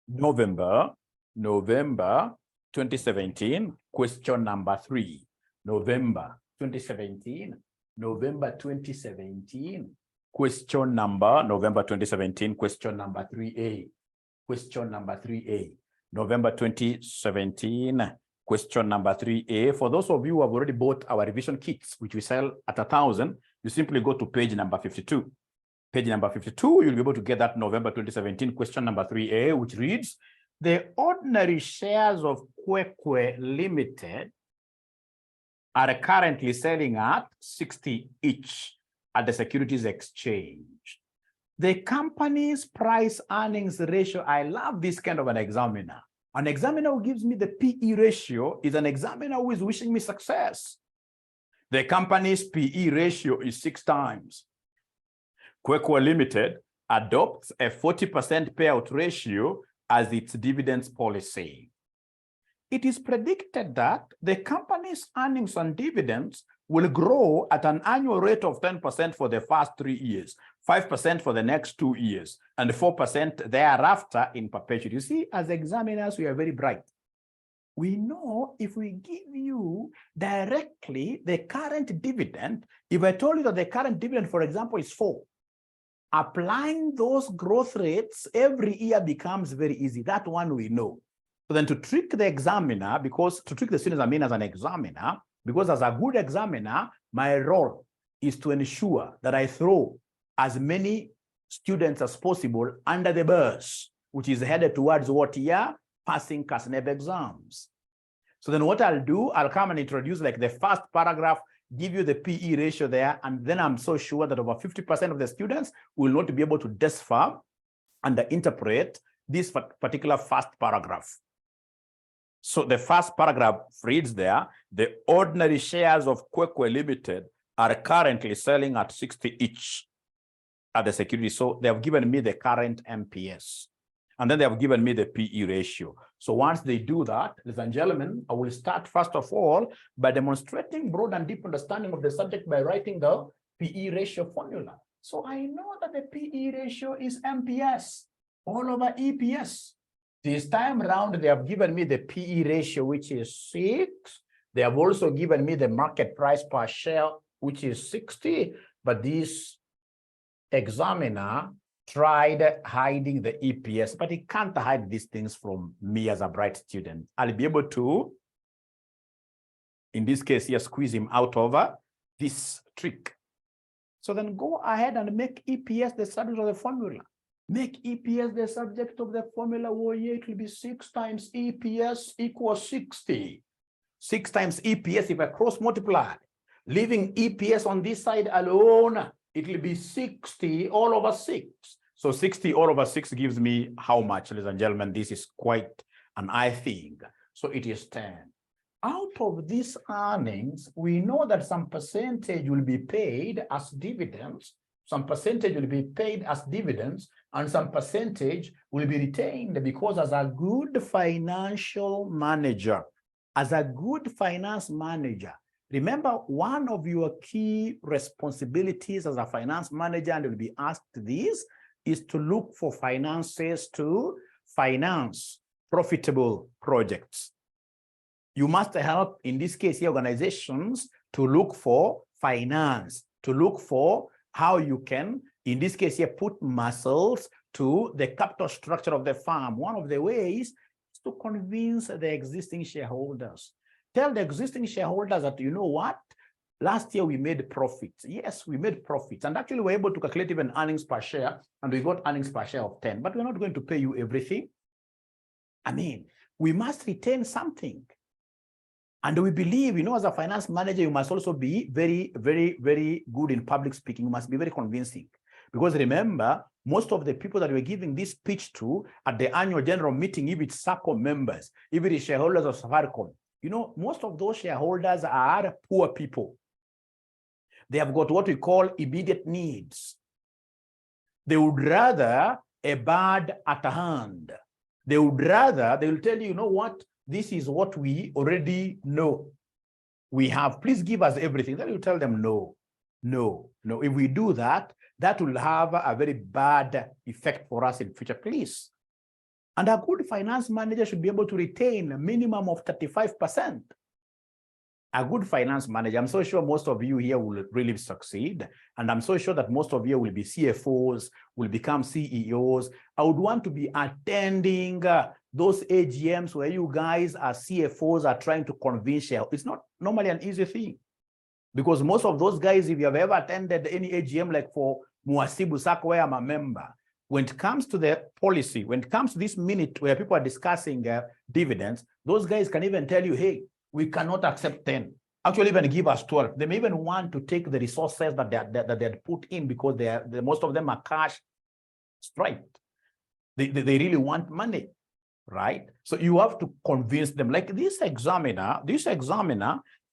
November 2017, question number 3. November 2017, question number, November 2017, question number 3A. Question number 3A. November 2017, question number 3A. For those of you who have already bought our revision kits, which we sell at 1,000, you simply go to page number 52. Page number 52, you'll be able to get that November 2017 question number 3A, which reads, the ordinary shares of Q3a Limited are currently selling at 60 each at the Securities Exchange. The company's price earnings ratio, I love this kind of an examiner. An examiner who gives me the PE ratio is an examiner who is wishing me success. The company's PE ratio is 6 times. Q3a Limited adopts a 40% payout ratio as its dividends policy. It is predicted that the company's earnings and dividends will grow at an annual rate of 10% for the first 3 years, 5% for the next 2 years, and 4% thereafter in perpetuity. You see, as examiners, we are very bright. We know if we give you directly the current dividend, if I told you that the current dividend, for example, is 4, applying those growth rates every year becomes very easy. That one we know. So then to trick the examiner, because to trick the students, I mean as an examiner, because as a good examiner, my role is to ensure that I throw as many students as possible under the bus, which is headed towards what year? Passing CASNEB exams. So then what I'll do, I'll come and introduce like the first paragraph, give you the PE ratio there, and then I'm so sure that over 50% of the students will not be able to decipher and interpret this particular first paragraph. So the first paragraph reads there, the ordinary shares of Q3a Limited are currently selling at 60 each at the security. So they have given me the current MPS. And then they have given me the PE ratio. So once they do that, ladies and gentlemen, I will start first of all by demonstrating broad and deep understanding of the subject by writing the PE ratio formula. So I know that the PE ratio is MPS all over EPS. This time around, they have given me the PE ratio, which is 6. They have also given me the market price per share, which is 60. But this examiner tried hiding the EPS, but he can't hide these things from me as a bright student. I'll be able to, in this case here, squeeze him out of this trick. So then go ahead and make EPS the subject of the formula. Make EPS the subject of the formula. Oh yeah, it will be 6 times EPS equals 60. 6 times EPS if I cross multiply, leaving EPS on this side alone, it will be 60 all over 6. So 60 all over 6 gives me how much, ladies and gentlemen? This is quite an I think. So it is 10. Out of these earnings, we know that some percentage will be paid as dividends, some percentage will be paid as dividends, and some percentage will be retained because as a good financial manager, remember one of your key responsibilities as a finance manager, and you'll be asked this, is to look for finances to finance profitable projects. You must help, in this case here, organizations to look for finance, to look for how you can, in this case here, put muscles to the capital structure of the firm. One of the ways is to convince the existing shareholders. Tell the existing shareholders that, you know what? Last year we made profits. Yes, we made profits. And actually we're able to calculate even earnings per share. And we got earnings per share of 10. But we're not going to pay you everything. I mean, we must retain something. And we believe, you know, as a finance manager, you must also be very, very, very good in public speaking. You must be very convincing. Because remember, most of the people that we're giving this pitch to at the annual general meeting, if it's SACCO members, if it is shareholders of Safaricom, you know, most of those shareholders are poor people. They have got what we call immediate needs. They would rather a bird at hand. They would rather, they will tell you, you know what, this is what we already know. We have, please give us everything. Then you tell them no, no, no. If we do that, that will have a very bad effect for us in future, please. And a good finance manager should be able to retain a minimum of 35%. A good finance manager, I'm so sure most of you here will really succeed. And I'm so sure that most of you will be CFOs, will become CEOs. I would want to be attending those AGMs where you guys as CFOs are trying to convince you. It's not normally an easy thing. Because most of those guys, if you have ever attended any AGM, like for Muasibu Sako, where I'm a member, when it comes to the policy, when it comes to this minute where people are discussing dividends, those guys can even tell you, hey, we cannot accept 10. Actually, even give us 12. They may even want to take the resources that they had put in because most of them are cash striped. They really want money, right? So you have to convince them. Like this examiner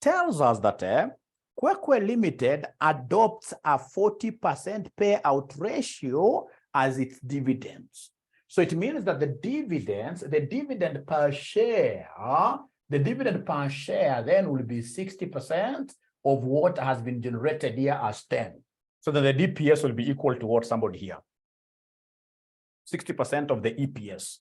tells us that Q3a Limited adopts a 40% payout ratio as its dividends. So it means that the dividend per share then will be 60% of what has been generated here as 10. So then the DPS will be equal to what somebody here. 60% of the EPS.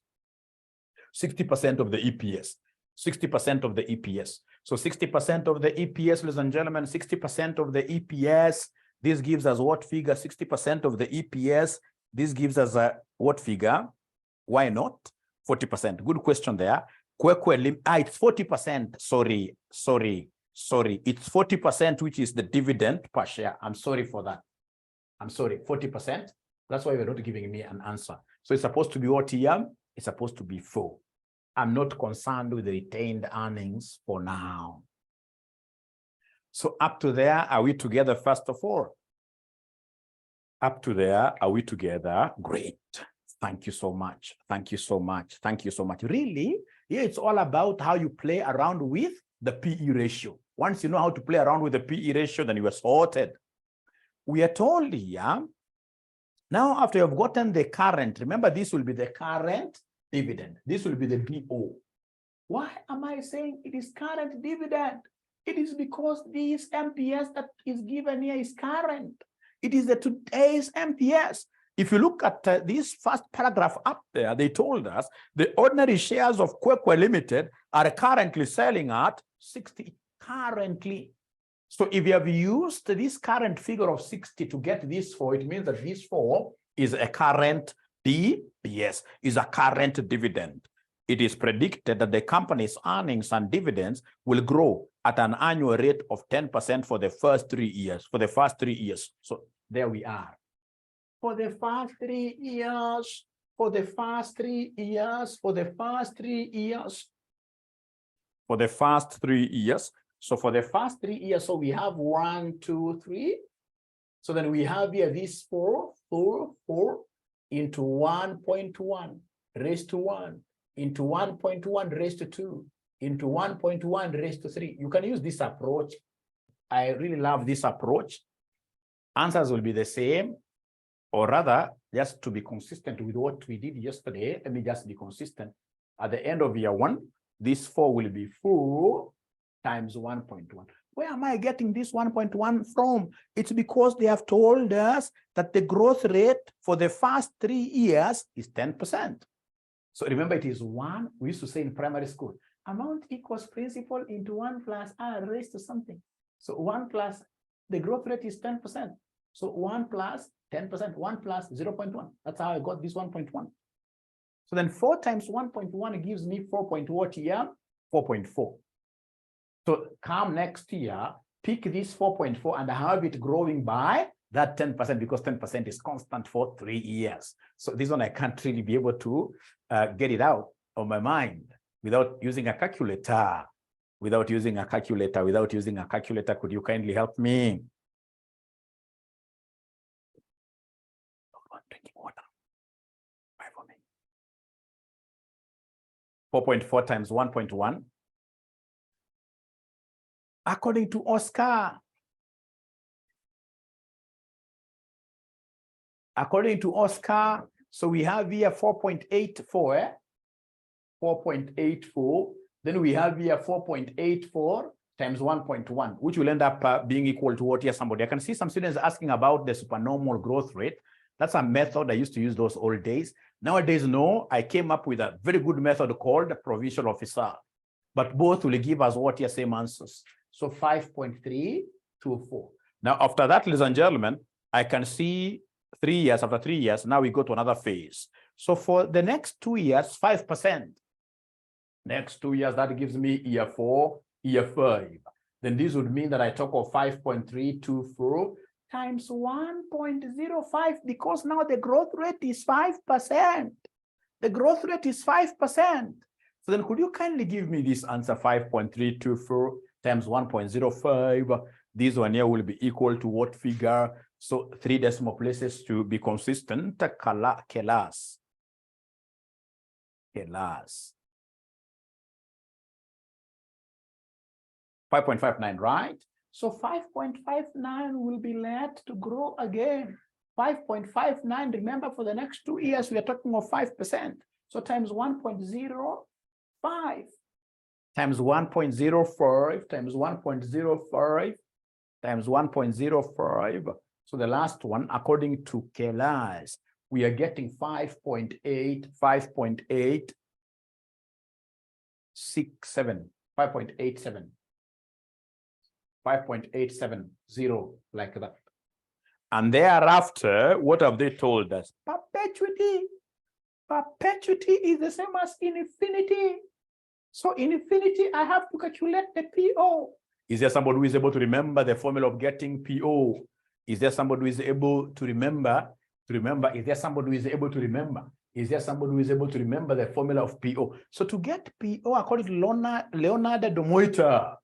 60% of the EPS. 60% of the EPS. So 60% of the EPS, ladies and gentlemen, 60% of the EPS. This gives us what figure? 60% of the EPS. This gives us a what figure? Why not 40%? Good question there. It's 40%. Sorry. It's 40%, which is the dividend per share. I'm sorry for that. I'm sorry, 40%. That's why you're not giving me an answer. So it's supposed to be what here? It's supposed to be 4. I'm not concerned with the retained earnings for now. So up to there, are we together first of all? Up to there, are we together? Great. Thank you so much. Thank you so much. Thank you so much. Really, yeah, it's all about how you play around with the PE ratio. Once you know how to play around with the PE ratio, then you are sorted. We are told here, now after you've gotten the current, remember this will be the current dividend. This will be the BO. Why am I saying it is current dividend? It is because this MPS that is given here is current. It is the today's MPS. If you look at this first paragraph up there, they told us the ordinary shares of Q3a Limited are currently selling at 60 currently. So if you have used this current figure of 60 to get this 4, it means that this 4 is a current DPS, is a current dividend. It is predicted that the company's earnings and dividends will grow at an annual rate of 10% for the first 3 years. For the first 3 years. So there we are. For the first 3 years, for the first 3 years, for the first 3 years, for the first 3 years. So for the first 3 years, so we have 1, 2, 3. So then we have here this 4 into 1.1 raised to 1 into 1.1 raised to 2 into 1.1 raised to 3. You can use this approach. I really love this approach. Answers will be the same, or rather, just to be consistent with what we did yesterday, let me just be consistent. At the end of year 1, this 4 will be 4 times 1.1. Where am I getting this 1.1 from? It's because they have told us that the growth rate for the first 3 years is 10%. So remember, it is 1. We used to say in primary school, amount equals principal into 1 plus r raised to something. So 1 plus, the growth rate is 10%. So 1 plus 10%, 1 plus 0.1. That's how I got this 1.1. So then 4 times 1.1 gives me 4.what here? 4.4. So come next year, pick this 4.4 and have it growing by that 10% because 10% is constant for 3 years. So this one I can't really be able to get it out of my mind without using a calculator. Without using a calculator, could you kindly help me? 4.4 times 1.1. According to Oscar, so we have here 4.84, 4.84. Then we have here 4.84. times 1.1, which will end up being equal to what here somebody. I can see some students asking about the supernormal growth rate. That's a method I used to use those old days. Nowadays, no, I came up with a very good method called provincial officer. But both will give us what here same answers. So 5.324. Now, after that, ladies and gentlemen, I can see 3 years. After 3 years, now we go to another phase. So for the next 2 years, 5%. Next 2 years, that gives me year 4, year 5. Then this would mean that I talk of 5.324 times 1.05, because now the growth rate is 5%. The growth rate is 5%. So then could you kindly give me this answer, 5.324 times 1.05? This one here will be equal to what figure? So 3 decimal places to be consistent. Kelas. 5.59, right? So 5.59 will be let to grow again. 5.59, remember, for the next 2 years, we are talking of 5%. So times 1.05 times 1.05 times 1.05 times 1.05. So the last one, according to Kelas, we are getting 5.8, 5.867, 5.87, 5.870, like that. And thereafter, what have they told us? Perpetuity. Perpetuity is the same as infinity. So in infinity, I have to calculate the PO. Is there somebody who is able to remember the formula of getting PO? Is there somebody who is able to remember? Is there somebody who is able to remember? Is there somebody who is able to remember the formula of PO? So to get PO, according to Leonardo Domoita,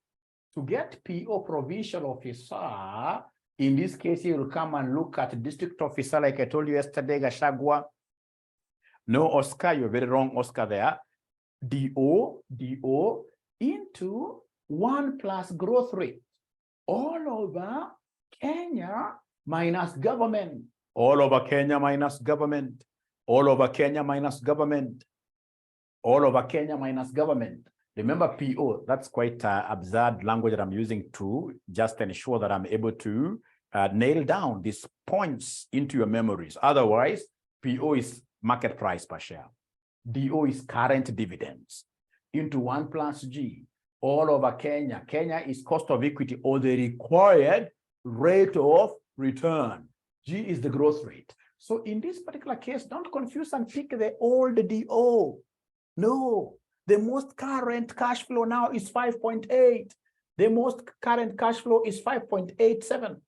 to get PO provincial officer, in this case, you will come and look at district officer, like I told you yesterday, Gashagwa. No, Oscar, you're very wrong, Oscar, there. DO into 1 plus growth rate all over Kenya minus government. All over Kenya minus government. All over Kenya minus government. All over Kenya minus government. Remember PO, that's quite absurd language that I'm using to just ensure that I'm able to nail down these points into your memories. Otherwise, PO is market price per share. DO is current dividends into 1 plus G all over Kenya. Kenya is cost of equity or the required rate of return. G is the growth rate. So in this particular case, don't confuse and pick the old DO. No, the most current cash flow now is 5.8. The most current cash flow is 5.87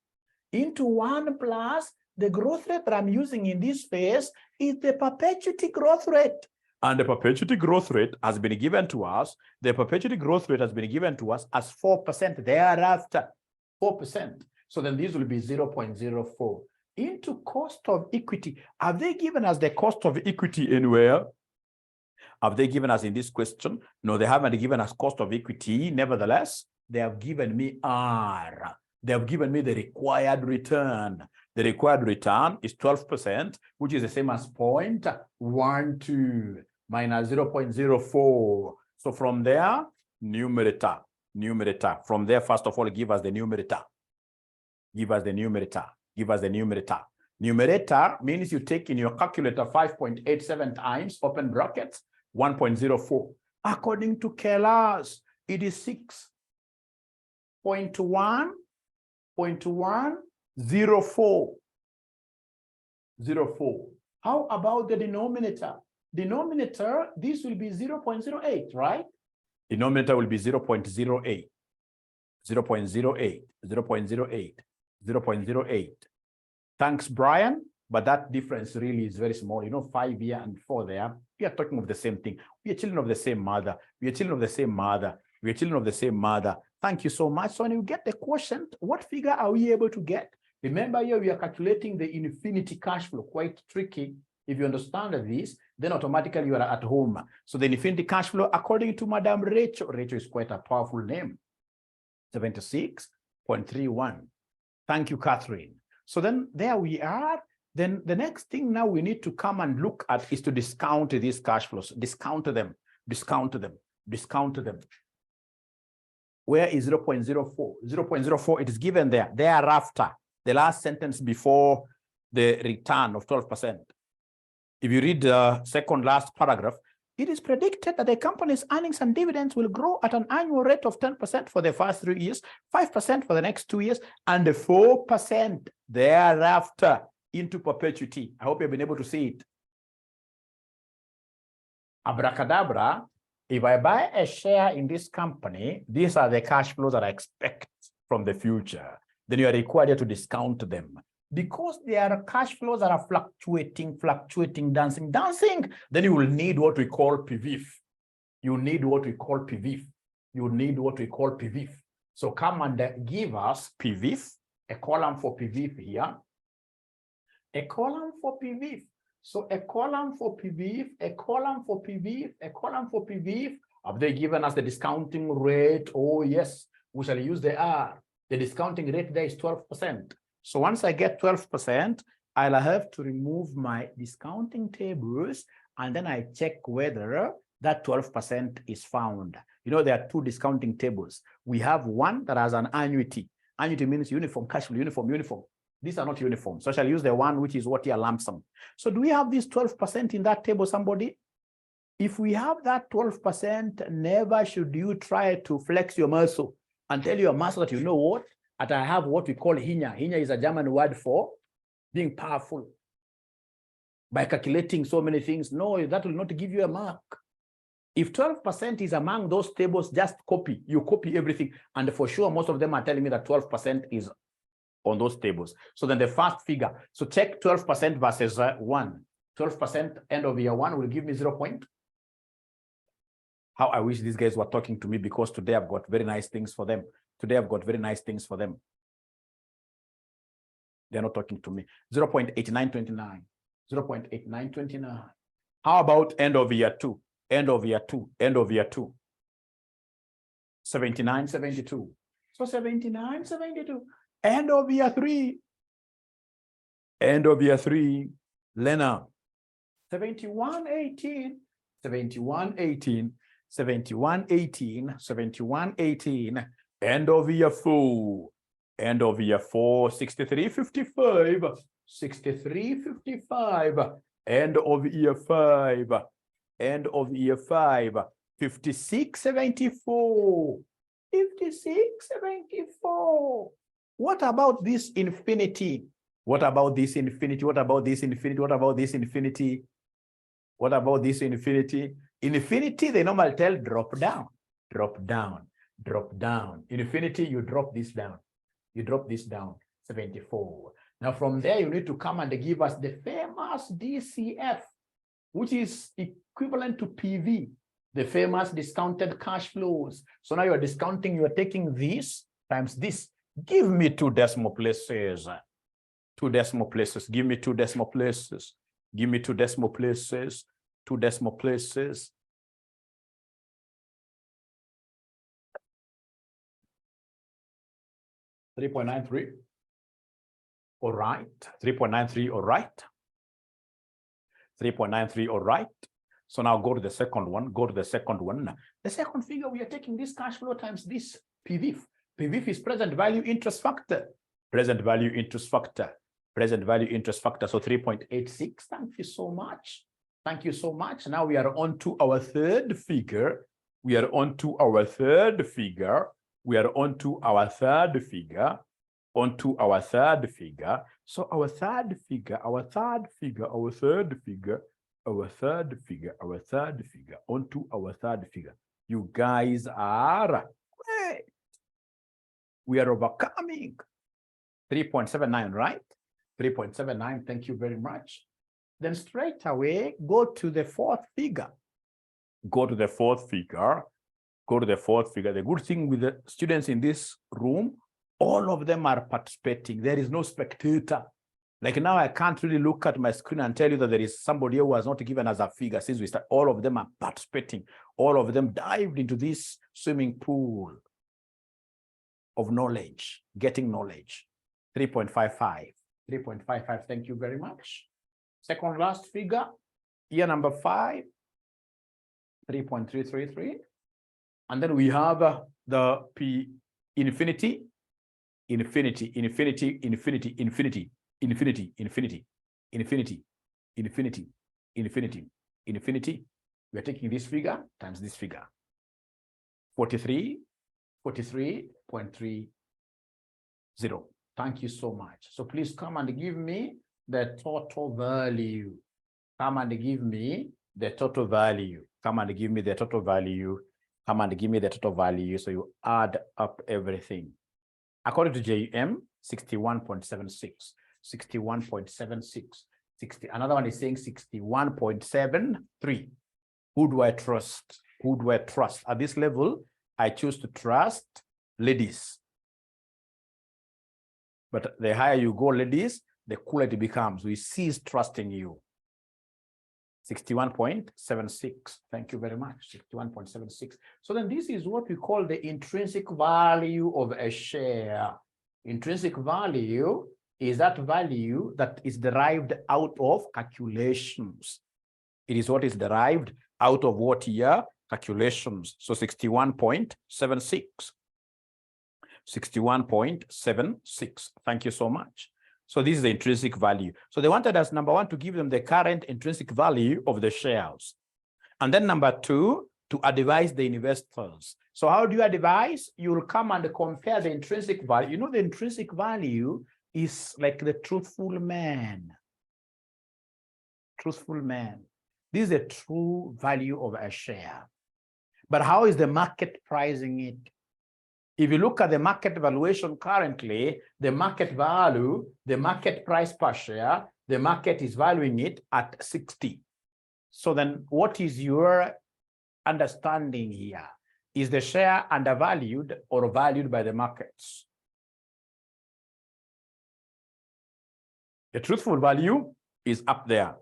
into 1 plus the growth rate that I'm using in this phase is the perpetuity growth rate. And the perpetuity growth rate has been given to us. The perpetuity growth rate has been given to us as 4% thereafter, 4%. So then this will be 0.04 into cost of equity. Have they given us the cost of equity anywhere? Have they given us in this question? No, they haven't given us cost of equity. Nevertheless, they have given me R. They have given me the required return. The required return is 12%, which is the same as 0.12 minus 0.04. So from there, numerator. From there, first of all, give us the numerator. Give us the numerator. Numerator means you take in your calculator 5.87 times, open brackets, 1.04. According to Kelas, it is 6.1.104. How about the denominator? Denominator, this will be 0.08, right? Denominator will be 0.08. 0.08. Thanks, Brian. But that difference really is very small. You know, 5 here and 4 there. We are talking of the same thing. We are children of the same mother. Thank you so much. So when you get the quotient, what figure are we able to get? Remember here, we are calculating the infinity cash flow. Quite tricky. If you understand this, then automatically you are at home. So the infinity cash flow, according to Madam Rachel, Rachel is quite a powerful name, 76.31. Thank you, Catherine. So then there we are. Then the next thing now we need to come and look at is to discount these cash flows. Discount them. Where is 0.04? 0.04, it is given there. Thereafter, the last sentence before the return of 12%. If you read the second last paragraph, it is predicted that the company's earnings and dividends will grow at an annual rate of 10% for the first 3 years, 5% for the next 2 years, and 4% thereafter into perpetuity. I hope you've been able to see it. Abracadabra, if I buy a share in this company, these are the cash flows that I expect from the future. Then you are required to discount them. Because there are cash flows that are fluctuating, dancing, then you will need what we call PVIF. You need what we call PVIF. You need what we call PVIF. So come and give us PVIF, a column for PVIF here, a column for PVIF. So a column for PVIF, a column for PVIF, a column for PVIF. Have they given us the discounting rate? Oh, yes, we shall use the R. The discounting rate there is 12%. So once I get 12%, I'll have to remove my discounting tables, and then I check whether that 12% is found. You know, there are two discounting tables. We have one that has an annuity. Annuity means uniform, cash flow, uniform. These are not uniform. So I shall use the one which is what here, lump sum. So do we have this 12% in that table, somebody? If we have that 12%, never should you try to flex your muscle and tell your muscle that you know what? That I have what we call hinya. Hinya is a German word for being powerful. By calculating so many things, no, that will not give you a mark. If 12% is among those tables, just copy. You copy everything. And for sure, most of them are telling me that 12% is on those tables. So then the first figure. So check 12% versus 1. 12% end of year 1 will give me 0 point. How I wish these guys were talking to me, because today I've got very nice things for them. Today I've got very nice things for them. They're not talking to me. 0.8929. 0.8929. How about end of year 2? End of year 2. End of year 2. 79.72. So 79.72. End of year 3. End of year 3. Lena. 71.18. 71.18. 71.18. 71.18. End of year 4. End of year 4. 63.55. 63.55. End of year 5. End of year 5. 56.74. 56.74. What about this infinity? What about this infinity? What about this infinity? What about this infinity? What about this infinity? Infinity, they normally tell drop down, drop down, drop down. Infinity, you drop this down. You drop this down, 74. Now from there, you need to come and give us the famous DCF, which is equivalent to PV, the famous discounted cash flows. So now you're discounting, you're taking this times this. Give me 2 decimal places. 2 decimal places. Give me 2 decimal places. Give me 2 decimal places. 2 decimal places. $3.93. All right. 3.93. All right. 3.93. All right. So now go to the second one. Go to the second one. The second figure, we are taking this cash flow times this PVIF. PVIF is present value interest factor. Present value interest factor. Present value interest factor. So 3.86. Thank you so much. Thank you so much. Now we are on to our third figure. We are on to our third figure. We are on to our third figure. On to our third figure. So our third figure, our third figure, our third figure, our third figure, our third figure, on to our third figure. You guys are great. We are overcoming. 3.79, right? 3.79. Thank you very much. Then straight away, go to the fourth figure. Go to the fourth figure. Go to the fourth figure. The good thing with the students in this room, all of them are participating. There is no spectator. Like now, I can't really look at my screen and tell you that there is somebody who has not given us a figure since we start. All of them are participating. All of them dived into this swimming pool of knowledge, getting knowledge. 3.55. 3.55. Thank you very much. Second last figure, year number 5, 3.333. And then we have the P infinity, infinity, infinity, infinity, infinity, infinity, infinity, infinity, infinity, infinity, infinity. We're taking this figure times this figure. 43.30. Thank you so much. So please come and give me the total value. Come and give me the total value. Come and give me the total value. Come and give me the total value. So you add up everything. According to JM, 61.76, 61.76, 60. Another one is saying 61.73. Who do I trust? Who do I trust? At this level, I choose to trust ladies. But the higher you go, ladies, the cooler it becomes. We cease trusting you. 61.76. Thank you very much. 61.76. So then this is what we call the intrinsic value of a share. Intrinsic value is that value that is derived out of calculations. It is what is derived out of what year? Calculations. So 61.76. 61.76. Thank you so much. So this is the intrinsic value. So they wanted us, number one, to give them the current intrinsic value of the shares. And then number two, to advise the investors. So how do you advise? You'll come and compare the intrinsic value. You know, the intrinsic value is like the truthful man. Truthful man. This is the true value of a share. But how is the market pricing it? If you look at the market valuation currently, the market value, the market price per share, the market is valuing it at 60. So then what is your understanding here? Is the share undervalued or valued by the markets? The truthful value is up there.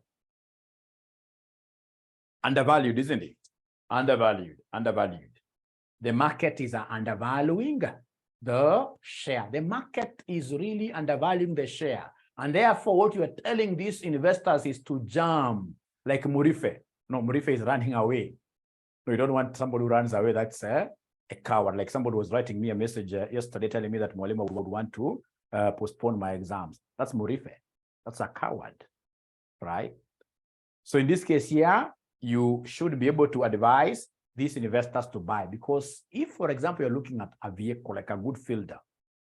Undervalued, isn't it? Undervalued, undervalued. The market is undervaluing the share. The market is really undervaluing the share. And therefore, what you are telling these investors is to jump, like Murife. No, Murife is running away. No, you don't want somebody who runs away. That's a coward. Like somebody was writing me a message yesterday telling me that Mwalimu would want to postpone my exams. That's Murife. That's a coward, right? So in this case here, you should be able to advise these investors to buy, because if, for example, you're looking at a vehicle like a good fielder,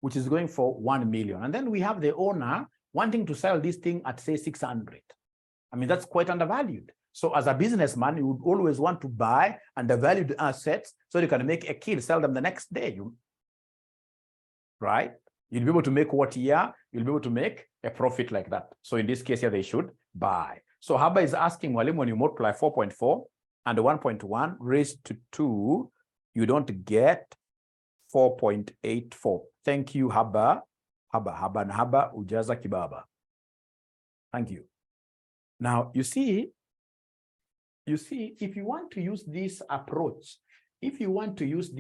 which is going for 1 million, and then we have the owner wanting to sell this thing at, say, 600. I mean, that's quite undervalued. So as a businessman, you would always want to buy undervalued assets so you can make a kill, sell them the next day, right? You'll be able to make what year? You'll be able to make a profit like that. So in this case here, they should buy. So Haba is asking, Mwalimu, when you multiply 4.4 and 1.1 raised to 2, you don't get 4.84. Thank you, Haba. Haba, ujaza kibaba. Thank you. Now, you see, if you want to use this approach, remember, if you want to use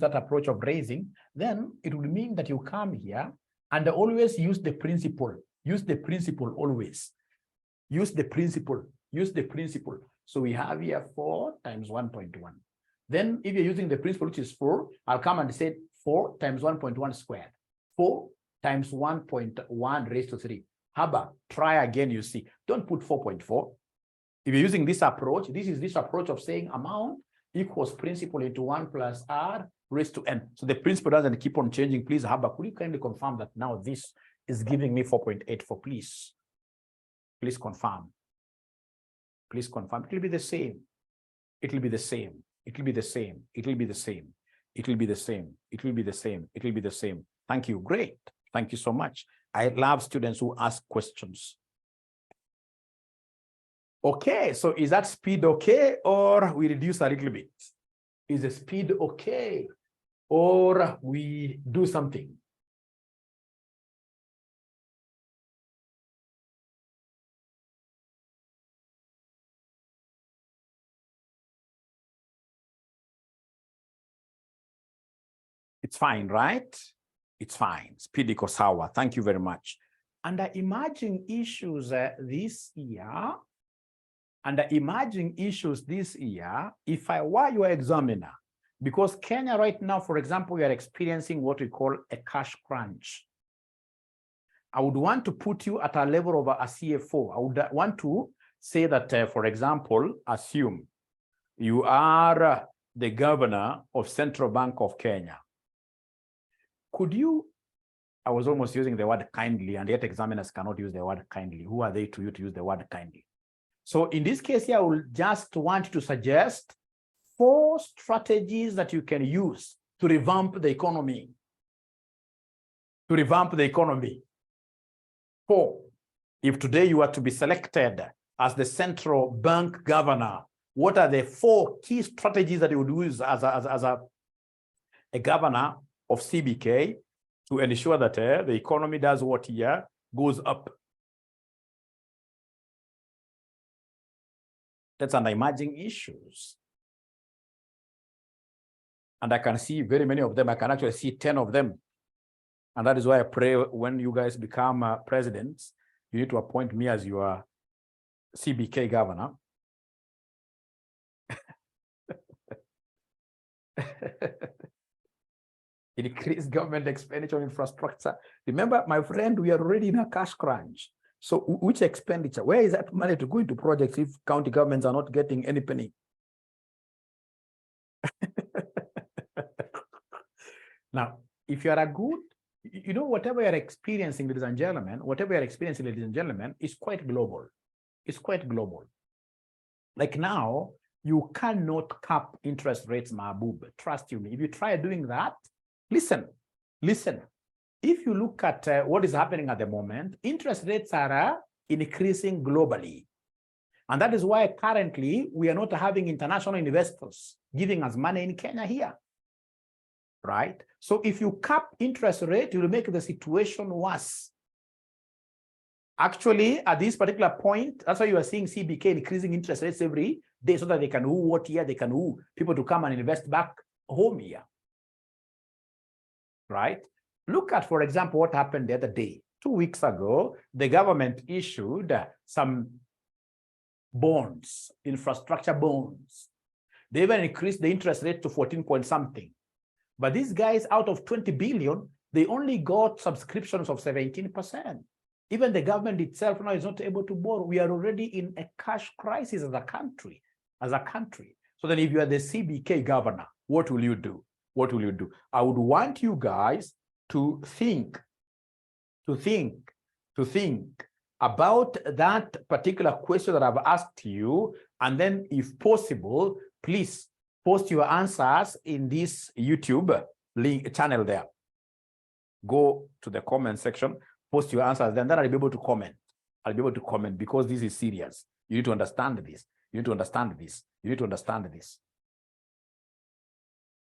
that approach of raising, then it would mean that you come here and always use the principle. Use the principle always. Use the principle. Use the principle. So we have here 4 times 1.1. Then if you're using the principle, which is 4, I'll come and say 4 times 1.1 squared. 4 times 1.1 raised to 3. Haba, try again, you see. Don't put 4.4. If you're using this approach, this is this approach of saying amount equals principal into 1 plus r raised to n. So the principle doesn't keep on changing. Please, Haba, could you kindly confirm that now this is giving me 4.84, please? Please confirm. Please confirm. It will be the same. It will be the same. It will be the same. It will be the same. It will be the same. It will be the same. It will be the same. Thank you. Great. Thank you so much. I love students who ask questions. Okay, so is that speed okay, or we reduce a little bit? Is the speed okay, or we do something? It's fine, right? It's fine. Speed equals hour. Thank you very much. Under emerging issues this year, if I were your examiner, Because Kenya right now, for example, we are experiencing what we call a cash crunch. I would want to put you at a level of a CFO. I would want to say that, for example, assume you are the governor of Central Bank of Kenya. Could you, I was almost using the word kindly, and yet examiners cannot use the word kindly. Who are they to you to use the word kindly? So in this case here, I will just want to suggest 4 strategies that you can use to revamp the economy. To revamp the economy. 4. If today you are to be selected as the central bank governor, what are the 4 key strategies that you would use as a governor of CBK to ensure that the economy does what here goes up? That's under emerging issues. And I can see very many of them. I can actually see 10 of them. And that is why I pray when you guys become presidents, you need to appoint me as your CBK governor. Increase government expenditure on infrastructure. Remember, my friend, we are already in a cash crunch. So which expenditure? Where is that money to go into projects if county governments are not getting any penny? Now, if you are a good, you know, whatever you're experiencing, ladies and gentlemen, is quite global. It's quite global. Like now, you cannot cap interest rates, Mahbub. Trust you me. If you try doing that, listen. If you look at what is happening at the moment, interest rates are increasing globally. And that is why currently we are not having international investors giving us money in Kenya here. Right? So if you cap interest rate, you will make the situation worse. Actually, at this particular point, that's why you are seeing CBK increasing interest rates every day so that they can woo what here, they can woo people to come and invest back home here. Right? Look at, for example, what happened the other day. 2 weeks ago, the government issued some bonds, infrastructure bonds. They even increased the interest rate to 14 point something. But these guys, out of 20 billion, they only got subscriptions of 17%. Even the government itself now is not able to borrow. We are already in a cash crisis as a country. So then if you are the CBK governor, what will you do? What will you do? I would want you guys to think about that particular question that I've asked you. And then if possible, please post your answers in this YouTube link channel there. Go to the comment section, post your answers, then I'll be able to comment. I'll be able to comment because this is serious. You need to understand this. You need to understand this. You need to understand this.